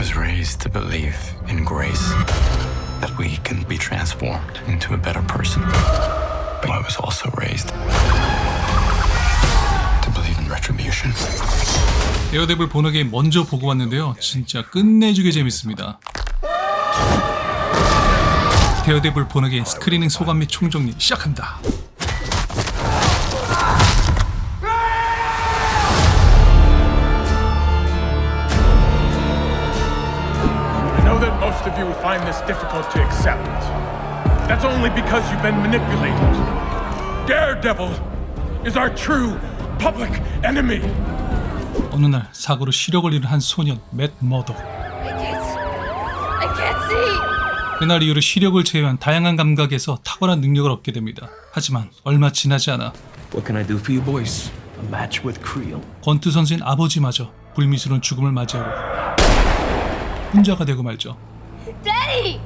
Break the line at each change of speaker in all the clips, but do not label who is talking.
was raised to believe in grace, that we can be transformed into a better person. But I was also raised to believe in retribution.
데어데블 본어게임 먼저 보고 왔는데요. 진짜 끝내주게 재밌습니다. 데어데블 본어게임 스크리닝 소감 및 총정리 시작합니다.
Most of you find this difficult to accept. That's only because you've been manipulated. Daredevil is our true public enemy.
어느 날 사고로 시력을 잃은 한 소년 맷 머덕.
I can't see.
그날 이후로 시력을 제외한 다양한 감각에서 탁월한 능력을 얻게 됩니다. 하지만 얼마 지나지 않아
What can I do for you boys? A match with Creel.
권투 선수인 아버지마저 불미스러운 죽음을 맞이하고 혼자가 되고 말죠.
Daddy!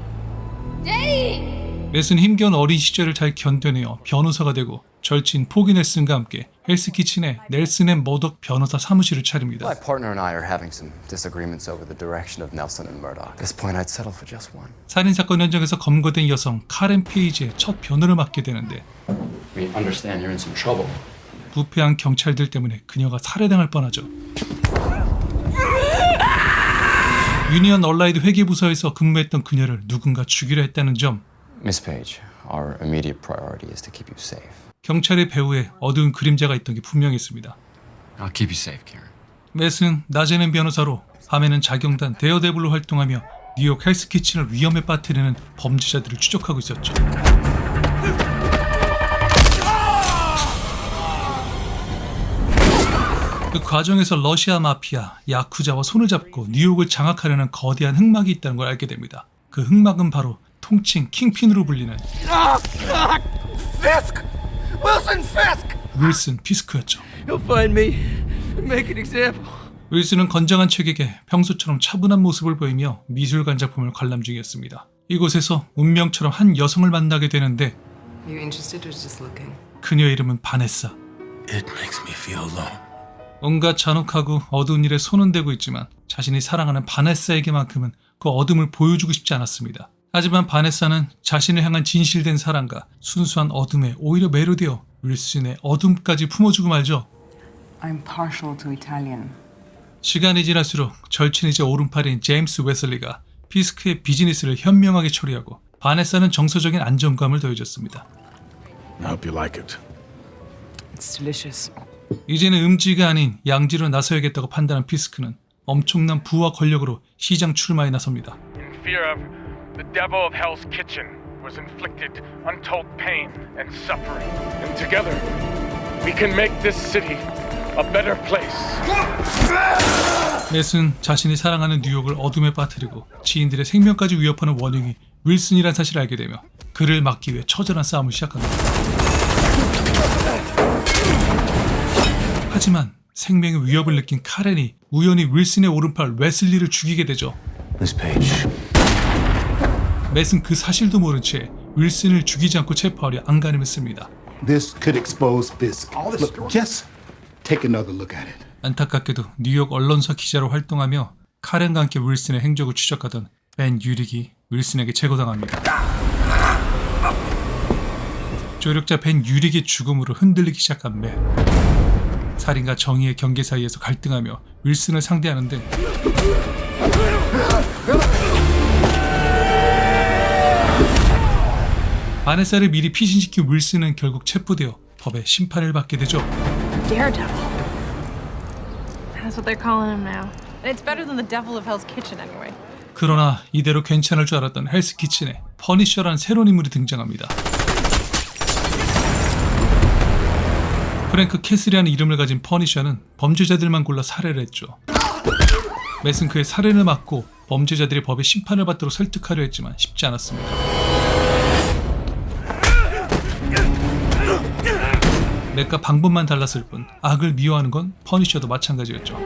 Daddy!
맷은 힘겨운 어린 시절을 잘 견뎌내어 변호사가 되고 절친 포기 넬슨과 함께 헬스키친에 넬슨 앤 머덕 변호사 사무실을 차립니다.
My partner and I are having some disagreements over the direction of Nelson and Murdoch. At this point, I'd settle for just one.
살인사건 현장에서 검거된 여성 카렌 페이지의 첫 변호를 맡게 되는데
We understand you're in some trouble.
부패한 경찰들 때문에 그녀가 살해당할 뻔하죠. 유니언 얼라이드 회계부서에서 근무했던 그녀를 누군가 죽이려 했다는 점.
Miss Page, our immediate priority is to keep you safe.
경찰의 배후에 어두운 그림자가 있던 게 분명했습니다.
I'll keep you safe, Karen.
맷은 낮에는 변호사로 밤에는 자경단 데어데블로 활동하며 뉴욕 헬스키친을 위험에 빠뜨리는 범죄자들을 추적하고 있었죠. 그 과정에서 러시아 마피아, 야쿠자와 손을 잡고 뉴욕을 장악하려는 거대한 흑막이 있다는 걸 알게 됩니다. 그 흑막은 바로 통칭 킹핀으로 불리는
Fisk! Wilson Fisk!
윌슨 피스크였죠.
He'll find me and make an example.
윌슨은 건장한 체격에 평소처럼 차분한 모습을 보이며 미술관 작품을 관람 중이었습니다. 이곳에서 운명처럼 한 여성을 만나게 되는데
You interested or just looking?
그녀의 이름은 바네사.
It makes me feel alone.
온갖 잔혹하고 어두운 일에 손은 대고 있지만 자신이 사랑하는 바네사에게만큼은 그 어둠을 보여주고 싶지 않았습니다. 하지만 바네사는 자신을 향한 진실된 사랑과 순수한 어둠에 오히려 매료되어 윌슨의 어둠까지 품어주고 말죠.
I'm partial to Italian.
시간이 지날수록 절친이자 오른팔인 제임스 웨슬리가 피스크의 비즈니스를 현명하게 처리하고 바네사는 정서적인 안정감을 더해줬습니다.
I hope you like it.
It's delicious.
이제는 음지가 아닌 양지로 나서야겠다고 판단한 피스크는 엄청난 부와 권력으로 시장 출마에 나섭니다.
In fear of the devil of Hell's Kitchen was inflicted untold pain and suffering. And together, we can make this city a better place.
맷은 자신이 사랑하는 뉴욕을 어둠에 빠뜨리고 지인들의 생명까지 위협하는 원흉이 윌슨이라는 사실을 알게 되며 그를 막기 위해 처절한 싸움을 시작합니다. 하지만 생명의 위협을 느낀 카렌이 우연히 윌슨의 오른팔 웨슬리를 죽이게 되죠.
Miss Page.
맷은 그 사실도 모른 채 윌슨을 죽이지 않고 체포하려 안간힘을 씁니다.
This could expose Fisk. Look, just take another look at it.
안타깝게도 뉴욕 언론사 기자로 활동하며 카렌과 함께 윌슨의 행적을 추적하던 벤 유릭이 윌슨에게 제거당합니다. 조력자 벤 유릭의 죽음으로 흔들리기 시작한 맷. 살인과 정의의 경계 사이에서 갈등하며 윌슨을 상대하는데 바네사를 미리 피신시킨 윌슨은 결국 체포되어 법의 심판을 받게 되죠.
Daredevil. That's what they're calling him now. And it's better than the devil of Hell's Kitchen anyway.
그러나 이대로 괜찮을 줄 알았던 헬스키친에 퍼니셔라는 새로운 인물이 등장합니다. 프랭크 캐슬이라는 이름을 가진 퍼니셔는 범죄자들만 골라 살해를 했죠. 맷은 그의 살해를 막고 범죄자들이 법의 심판을 받도록 설득하려 했지만 쉽지 않았습니다. 맷과 방법만 달랐을 뿐 악을 미워하는 건 퍼니셔도 마찬가지였죠.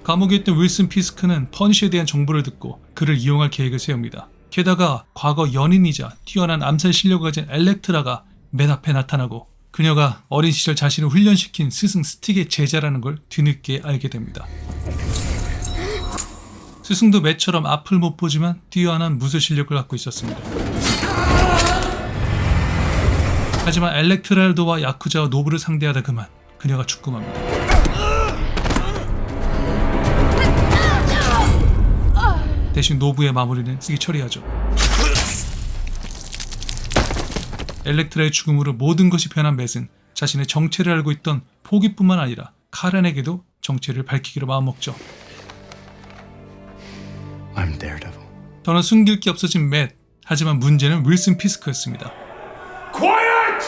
감옥에 있던 윌슨 피스크는 퍼니셔에 대한 정보를 듣고 그를 이용할 계획을 세웁니다. 게다가 과거 연인이자 뛰어난 암살 실력을 가진 엘렉트라가 맷 앞에 나타나고 그녀가 어린 시절 자신을 훈련시킨 스승 스틱의 제자라는 걸 뒤늦게 알게 됩니다. 스승도 맷처럼 앞을 못 보지만 뛰어난 무술 실력을 갖고 있었습니다. 하지만 엘렉트랄도와 야쿠자와 노브를 상대하다 그만 그녀가 죽고 맙니다. 대신 노브의 마무리는 쓰기 처리하죠. 엘렉트라의 죽음으로 모든 것이 변한 맷은 자신의 정체를 알고 있던 포기뿐만 아니라 카렌에게도 정체를 밝히기로 마음먹죠.
I'm Daredevil.
더는 숨길 게 없어진 맷. 하지만 문제는 윌슨 피스크였습니다.
Quiet!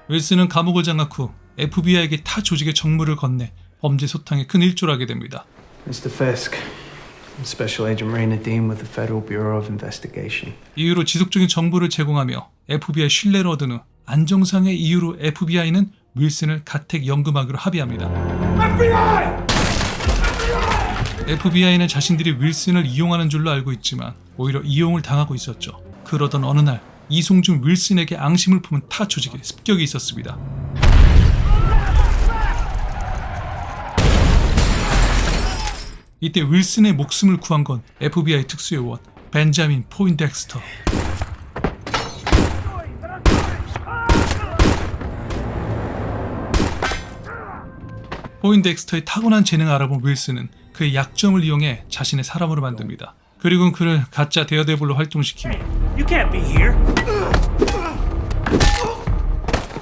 윌슨은 감옥을 장악 후 FBI에게 타 조직의 정무를 건네 범죄 소탕에 큰 일조를 하게 됩니다.
Mr. Fisk, I'm Special Agent Ray Nadeem with the Federal Bureau of Investigation.
이후로 지속적인 정보를 제공하며 FBI 신뢰를 얻은 후 안정상의 이유로 FBI는 윌슨을 가택 연금하기로 합의합니다. FBI는 자신들이 윌슨을 이용하는 줄로 알고 있지만 오히려 이용을 당하고 있었죠. 그러던 어느 날 이송 중 윌슨에게 앙심을 품은 타 조직에 습격이 있었습니다. 이때 윌슨의 목숨을 구한 건 FBI 특수요원 벤자민 포인덱스터. 포인덱스터의 타고난 재능을 알아본 윌슨은 그의 약점을 이용해 자신의 사람으로 만듭니다. 그리고는 그를 가짜 데어데블로 활동시키며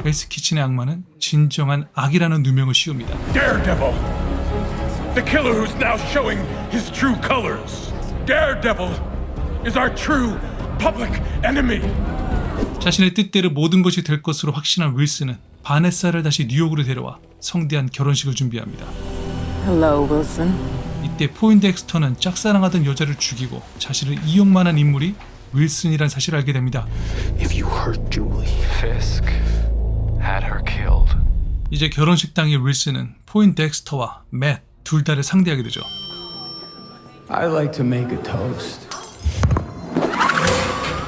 헬스 키친의 악마는 진정한 악이라는 누명을 씌웁니다.
Daredevil! The killer who's now showing his true colors. Daredevil is our true public enemy.
자신의 뜻대로 모든 것이 될 것으로 확신한 윌슨은 바네사를 다시 뉴욕으로 데려와 성대한 결혼식을 준비합니다.
Hello, Wilson.
이때 포인덱스터는 짝사랑하던 여자를 죽이고 자신을 이용만 한 인물이 윌슨이란 사실을 알게 됩니다.
If you hurt Julie, Fisk had her killed.
이제 결혼식 당일 윌슨은 포인덱스터와 맷 둘 다를 상대하게 되죠.
I like to make a toast.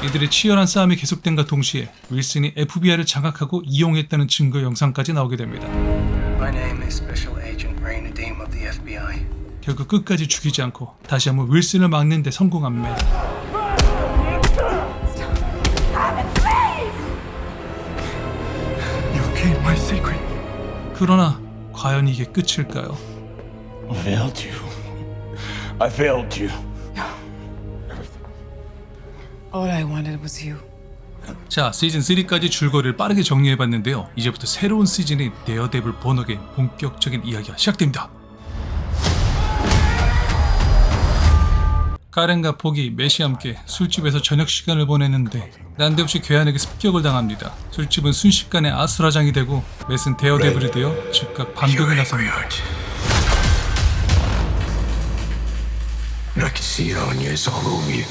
이들의 치열한 싸움이 계속된과 동시에 윌슨이 FBI를 장악하고 이용했다는 증거 영상까지 나오게 됩니다.
My name is Special Agent Ray Nadeem of the FBI.
결국 끝까지 죽이지 않고 다시 한번 윌슨을 막는 데 성공한 맷.
You gave my secret.
그러나 과연 이게 끝일까요?
I failed you. I failed you.
All I wanted was you.
자, 시즌 3까지 줄거리를 빠르게 정리해봤는데요. 이제부터 새로운 시즌인 데어데블 본어게인 본격적인 이야기가 시작됩니다. 카렌과 폭이 맷이 함께 술집에서 저녁 시간을 보냈는데 난데없이 괴한에게 습격을 당합니다. 술집은 순식간에 아수라장이 되고 맷은 데어데블이 되어 즉각 반격에 나섭니다.
I can see it on you. It's all over you.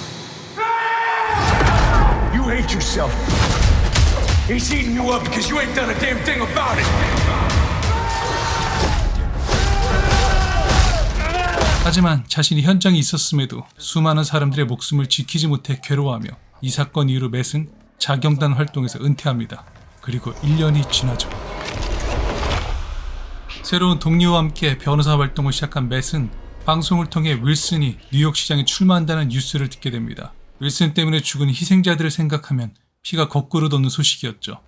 You hate yourself. He's eating you up because you ain't done a damn thing about it.
하지만 자신이 현장에 있었음에도 수많은 사람들의 목숨을 지키지 못해 괴로워하며 이 사건 이후로 맷은 자경단 활동에서 은퇴합니다. 그리고 1년이 지나죠. 새로운 동료와 함께 변호사 활동을 시작한 맷은 방송을 통해 윌슨이 뉴욕시장에 출마한다는 뉴스를 듣게 됩니다. 윌슨 때문에 죽은 희생자들을 생각하면 피가 거꾸로 돋는 소식이었죠.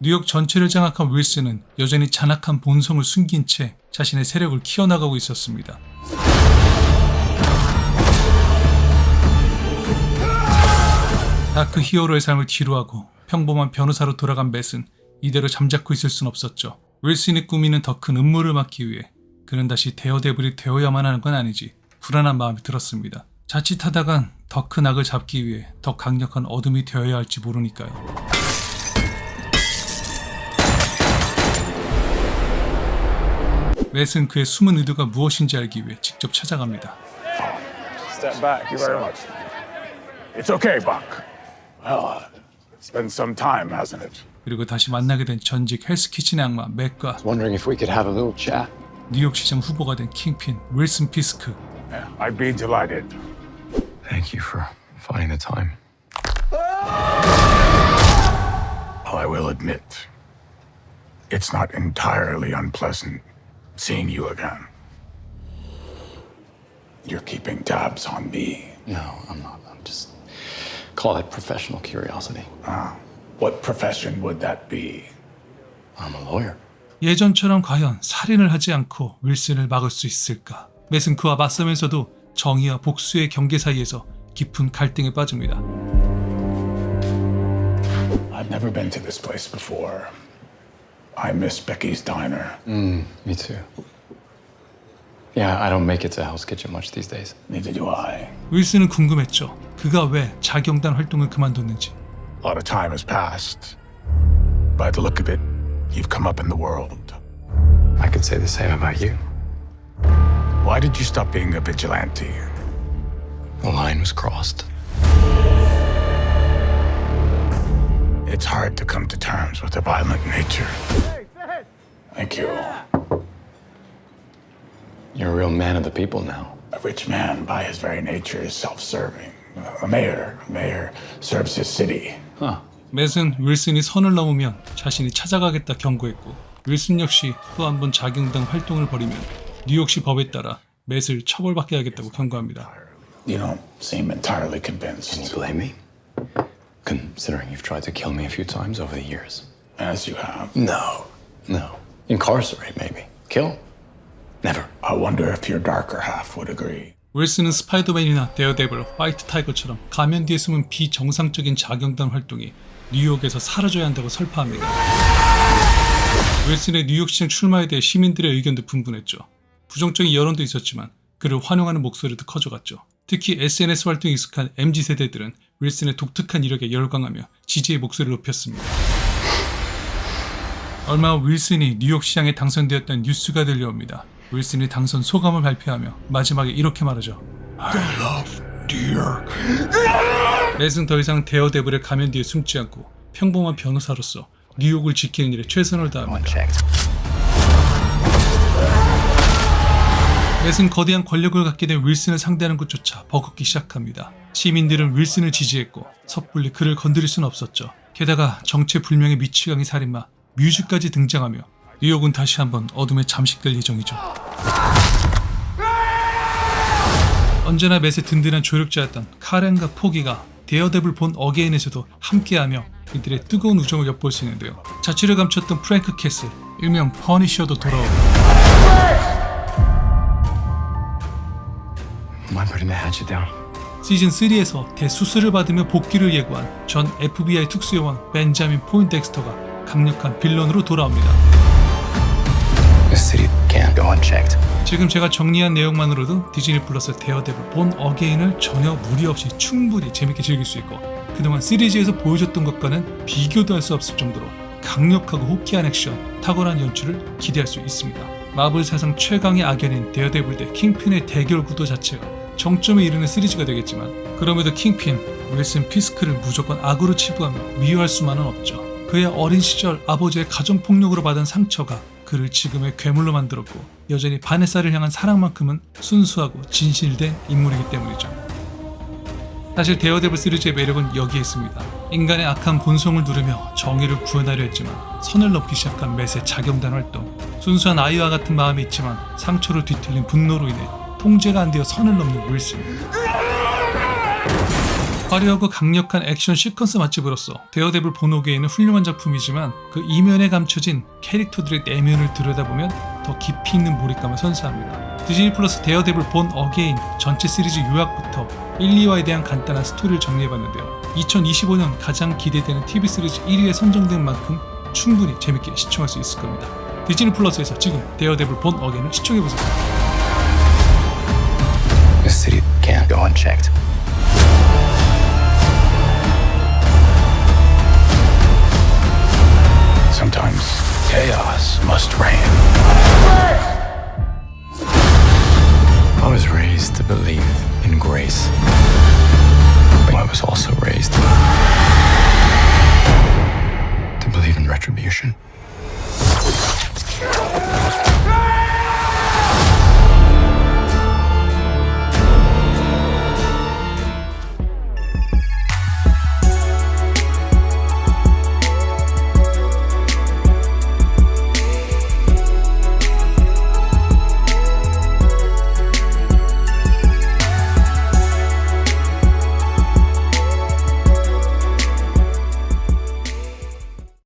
뉴욕 전체를 장악한 윌슨은 여전히 잔악한 본성을 숨긴 채 자신의 세력을 키워나가고 있었습니다. 다크 히어로의 삶을 뒤로하고 평범한 변호사로 돌아간 맷은 이대로 잠자코 있을 순 없었죠. 윌슨이 꾸미는 더 큰 음모를 막기 위해 그는 다시 데어데블이 되어야만 하는 건 아니지 불안한 마음이 들었습니다. 자칫하다간 더 큰 악을 잡기 위해 더 강력한 어둠이 되어야 할지 모르니까요. 맷은 그의 숨은 의도가 무엇인지 알기 위해 직접 찾아갑니다.
Step back. Thank you very much. It's okay, Buck. Well, it's been some time, hasn't it?
그리고 다시 만나게 된 전직 헬스키친의 악마 맷과
Wondering if we could have a little chat.
뉴욕시장 후보가 된 킹핀 윌슨 피스크.
Yeah, I'd be delighted.
Thank you for finding the time.
I will admit, it's not entirely unpleasant seeing you again.
You're keeping tabs on me.
No, I'm not. I'm just call it professional curiosity.
What profession would that be?
I'm a lawyer.
예전처럼 과연 살인을 하지 않고 윌슨을 막을 수 있을까? 맷은 그와 맞서면서도 정의와 복수의 경계 사이에서 깊은 갈등에 빠집니다.
I've never been to this place before. I miss Becky's Diner.
Me too. Yeah, I don't make it to Hell's Kitchen much these days.
Neither do I.
윌슨은 궁금했죠. 그가 왜 자경단 활동을 그만뒀는지.
A lot of time has passed. By the look of it, you've come up in the world.
I could say the same about you.
Why did you stop being a vigilante?
The line was crossed.
It's hard to come to terms with a violent nature. Thank you.
You're a real man of the people now.
A rich man, by his very nature, is self-serving. A mayor serves his city.
맷은 윌슨이 선을 넘으면 자신이 찾아가겠다 경고했고, 윌슨 역시 또 한 번 자경단 활동을 벌이면 뉴욕시 법에 따라 맷을 처벌받게 하겠다고 경고합니다.
You don't seem entirely
Can you
convinced.
blame me? Considering you've tried to kill me a few times over the years.
As you have.
No. Incarcerate, maybe. Kill? Never.
I wonder if your darker half would agree.
윌슨은 스파이더맨이나 데어데블, 화이트 타이거처럼 가면 뒤에 숨은 비정상적인 자경단 활동이 뉴욕에서 사라져야 한다고 설파합니다. 윌슨의 뉴욕시장 출마에 대해 시민들의 의견도 분분했죠. 부정적인 여론도 있었지만 그를 환영하는 목소리도 커져갔죠. 특히 SNS 활동에 익숙한 MZ세대들은 윌슨의 독특한 이력에 열광하며 지지의 목소리를 높였습니다. 얼마 후 윌슨이 뉴욕시장에 당선되었다는 뉴스가 들려옵니다. 윌슨이 당선 소감을 발표하며 마지막에 이렇게 말하죠.
I love New York.
맷은 더 이상 데어데블의 가면 뒤에 숨지 않고 평범한 변호사로서 뉴욕을 지키는 일에 최선을 다합니다. 맷은 거대한 권력을 갖게 된 윌슨을 상대하는 것조차 버겁기 시작합니다. 시민들은 윌슨을 지지했고 섣불리 그를 건드릴 수는 없었죠. 게다가 정체불명의 미치광이 살인마 뮤즈까지 등장하며 뉴욕은 다시 한번 어둠에 잠식될 예정이죠. 언제나 맷의 든든한 조력자였던 카렌과 포기가 데어데블 본 어게인에서도 함께하며 이들의 뜨거운 우정을 엿볼 수 있는데요. 자취를 감췄던 프랭크 캐슬, 일명 퍼니셔도 돌아오고
Am I putting the hatchet down?
시즌3에서 대수술을 받으며 복귀를 예고한 전 FBI 특수요원 벤자민 포인덱스터가 강력한 빌런으로 돌아옵니다.
This city can't go unchecked.
지금 제가 정리한 내용만으로도 디즈니 플러스 데어데블 본 어게인을 전혀 무리 없이 충분히 재밌게 즐길 수 있고 그동안 시리즈에서 보여줬던 것과는 비교도 할 수 없을 정도로 강력하고 호기한 액션, 탁월한 연출을 기대할 수 있습니다. 마블 사상 최강의 악연인 데어데블 대 킹핀의 대결 구도 자체가 정점에 이르는 시리즈가 되겠지만 그럼에도 킹핀, 윌슨 피스크를 무조건 악으로 치부하며 미워할 수만은 없죠. 그의 어린 시절 아버지의 가정폭력으로 받은 상처가 그를 지금의 괴물로 만들었고 여전히 바네사를 향한 사랑만큼은 순수하고 진실된 인물이기 때문이죠. 사실 데어데블 시리즈의 매력은 여기에 있습니다. 인간의 악한 본성을 누르며 정의를 구현하려 했지만 선을 넘기 시작한 맷의 자경단 활동, 순수한 아이와 같은 마음이 있지만 상처로 뒤틀린 분노로 인해 통제가 안 되어 선을 넘는 윌슨. 화려하고 강력한 액션 시퀀스 맛집으로서 데어데블 본 어게인은 훌륭한 작품이지만 그 이면에 감춰진 캐릭터들의 내면을 들여다보면 더 깊이 있는 몰입감을 선사합니다. 디즈니 플러스 데어데블 본 어게인 전체 시리즈 요약부터 1, 2화에 대한 간단한 스토리를 정리해봤는데요. 2025년 가장 기대되는 TV 시리즈 1위에 선정된 만큼 충분히 재밌게 시청할 수 있을 겁니다. 디즈니 플러스에서 지금 데어데블 본 어게인을 시청해보세요.
This city can't go unchecked.
Sometimes chaos must reign.
I was raised to believe in grace, but I was also raised to believe in retribution.